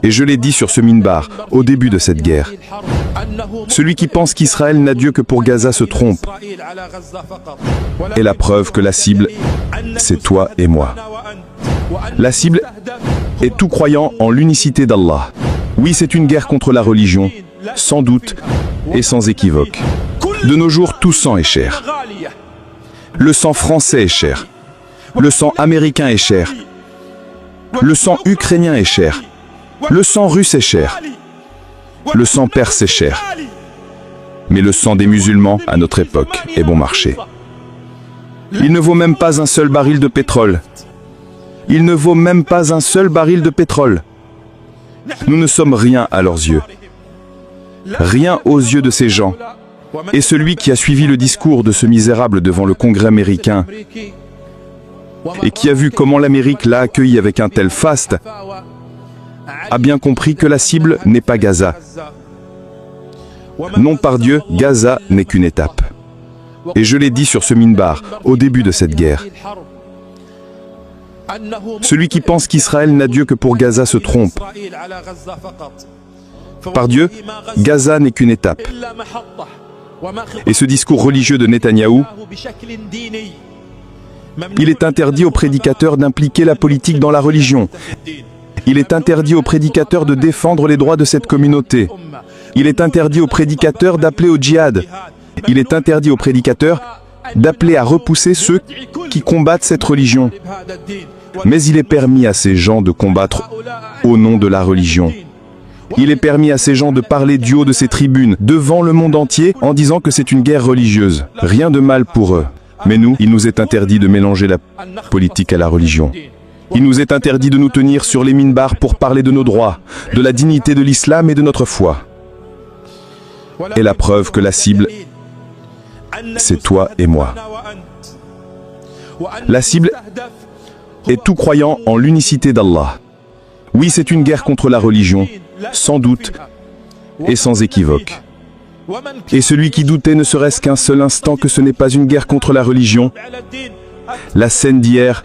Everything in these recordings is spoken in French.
Et je l'ai dit sur ce minbar, au début de cette guerre. Celui qui pense qu'Israël n'a Dieu que pour Gaza se trompe. Et la preuve que la cible, c'est toi et moi. La cible est tout croyant en l'unicité d'Allah. Oui, c'est une guerre contre la religion, sans doute et sans équivoque. De nos jours, tout sang est cher. Le sang français est cher. Le sang américain est cher. Le sang ukrainien est cher. Le sang russe est cher. Le sang perse est cher. Mais le sang des musulmans, à notre époque, est bon marché. Il ne vaut même pas un seul baril de pétrole. Il ne vaut même pas un seul baril de pétrole. Nous ne sommes rien à leurs yeux. Rien aux yeux de ces gens. Et celui qui a suivi le discours de ce misérable devant le Congrès américain et qui a vu comment l'Amérique l'a accueilli avec un tel faste, a bien compris que la cible n'est pas Gaza. Non, par Dieu, Gaza n'est qu'une étape. Et je l'ai dit sur ce minbar, au début de cette guerre. Celui qui pense qu'Israël n'a Dieu que pour Gaza se trompe. Par Dieu, Gaza n'est qu'une étape. Et ce discours religieux de Netanyahou, il est interdit aux prédicateurs d'impliquer la politique dans la religion. Il est interdit aux prédicateurs de défendre les droits de cette communauté. Il est interdit aux prédicateurs d'appeler au djihad. Il est interdit aux prédicateurs d'appeler à repousser ceux qui combattent cette religion. Mais il est permis à ces gens de combattre au nom de la religion. Il est permis à ces gens de parler du haut de ces tribunes, devant le monde entier, en disant que c'est une guerre religieuse. Rien de mal pour eux. Mais nous, il nous est interdit de mélanger la politique à la religion. Il nous est interdit de nous tenir sur les minbars pour parler de nos droits, de la dignité de l'islam et de notre foi. Et la preuve que la cible, c'est toi et moi. La cible est tout croyant en l'unicité d'Allah. Oui, c'est une guerre contre la religion, sans doute et sans équivoque. Et celui qui doutait ne serait-ce qu'un seul instant que ce n'est pas une guerre contre la religion, la scène d'hier,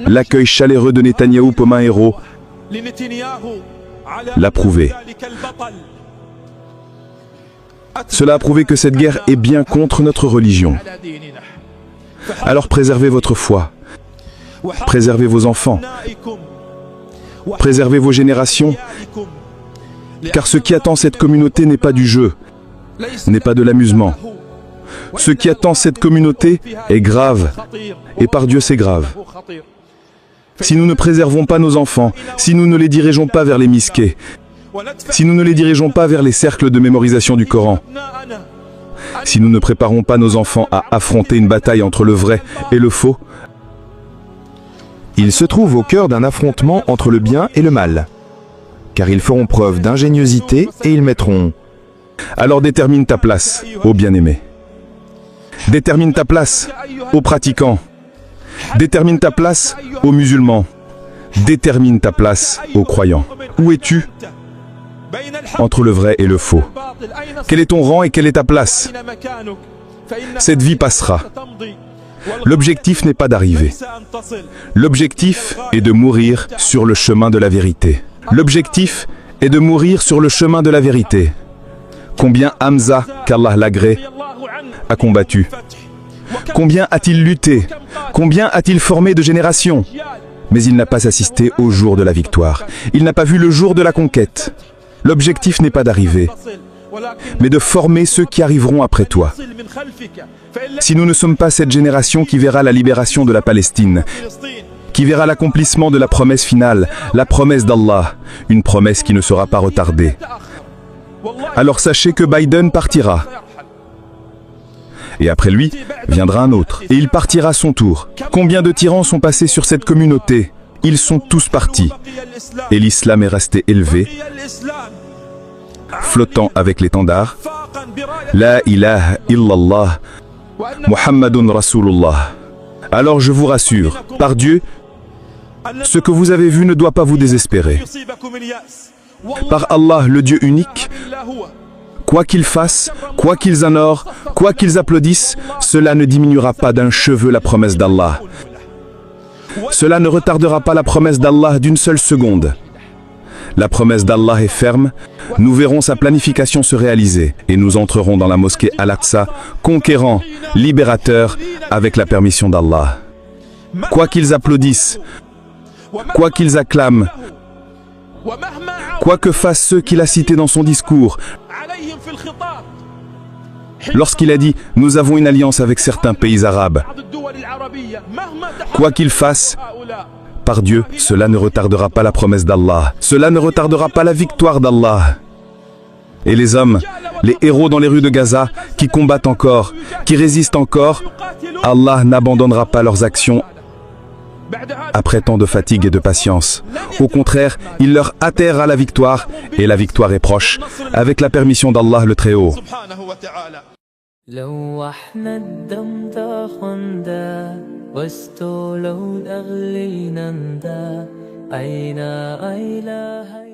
l'accueil chaleureux de Netanyahou comme un héros, l'a prouvé. Cela a prouvé que cette guerre est bien contre notre religion. Alors préservez votre foi, préservez vos enfants, préservez vos générations, car ce qui attend cette communauté n'est pas du jeu, n'est pas de l'amusement. Ce qui attend cette communauté est grave, et par Dieu c'est grave. Si nous ne préservons pas nos enfants, si nous ne les dirigeons pas vers les mosquées, si nous ne les dirigeons pas vers les cercles de mémorisation du Coran, si nous ne préparons pas nos enfants à affronter une bataille entre le vrai et le faux, ils se trouvent au cœur d'un affrontement entre le bien et le mal, car ils feront preuve d'ingéniosité et ils mettront. Alors détermine ta place, ô bien-aimé. Détermine ta place, aux pratiquants. Détermine ta place, aux musulmans. Détermine ta place, aux croyants. Où es-tu entre le vrai et le faux? Quel est ton rang et quelle est ta place? Cette vie passera. L'objectif n'est pas d'arriver. L'objectif est de mourir sur le chemin de la vérité. L'objectif est de mourir sur le chemin de la vérité. Combien Hamza, qu'Allah l'agrée, a combattu? Combien a-t-il lutté? Combien a-t-il formé de générations? Mais il n'a pas assisté au jour de la victoire. Il n'a pas vu le jour de la conquête. L'objectif n'est pas d'arriver, mais de former ceux qui arriveront après toi. Si nous ne sommes pas cette génération qui verra la libération de la Palestine, qui verra l'accomplissement de la promesse finale, la promesse d'Allah, une promesse qui ne sera pas retardée, alors sachez que Biden partira. Et après lui, viendra un autre. Et il partira à son tour. Combien de tyrans sont passés sur cette communauté? Ils sont tous partis. Et l'islam est resté élevé, flottant avec l'étendard. La ilaha illallah, Muhammadun Rasulullah. Alors je vous rassure, par Dieu, ce que vous avez vu ne doit pas vous désespérer. Par Allah, le Dieu unique, quoi qu'ils fassent, quoi qu'ils honorent, quoi qu'ils applaudissent, cela ne diminuera pas d'un cheveu la promesse d'Allah. cela ne retardera pas la promesse d'Allah d'une seule seconde. La promesse d'Allah est ferme, nous verrons sa planification se réaliser et nous entrerons dans la mosquée Al-Aqsa, conquérant, libérateur, avec la permission d'Allah. Quoi qu'ils applaudissent, quoi qu'ils acclament, quoi que fassent ceux qu'il a cités dans son discours, lorsqu'il a dit « Nous avons une alliance avec certains pays arabes », quoi qu'ils fassent, par Dieu, cela ne retardera pas la promesse d'Allah. Cela ne retardera pas la victoire d'Allah. Et les hommes, les héros dans les rues de Gaza, qui combattent encore, qui résistent encore, Allah n'abandonnera pas leurs actions après tant de fatigue et de patience. Au contraire, il leur atterrera la victoire, et la victoire est proche, avec la permission d'Allah le Très-Haut. لو احنا الدم تاخندا واستولوا الاغلينا دا اين اله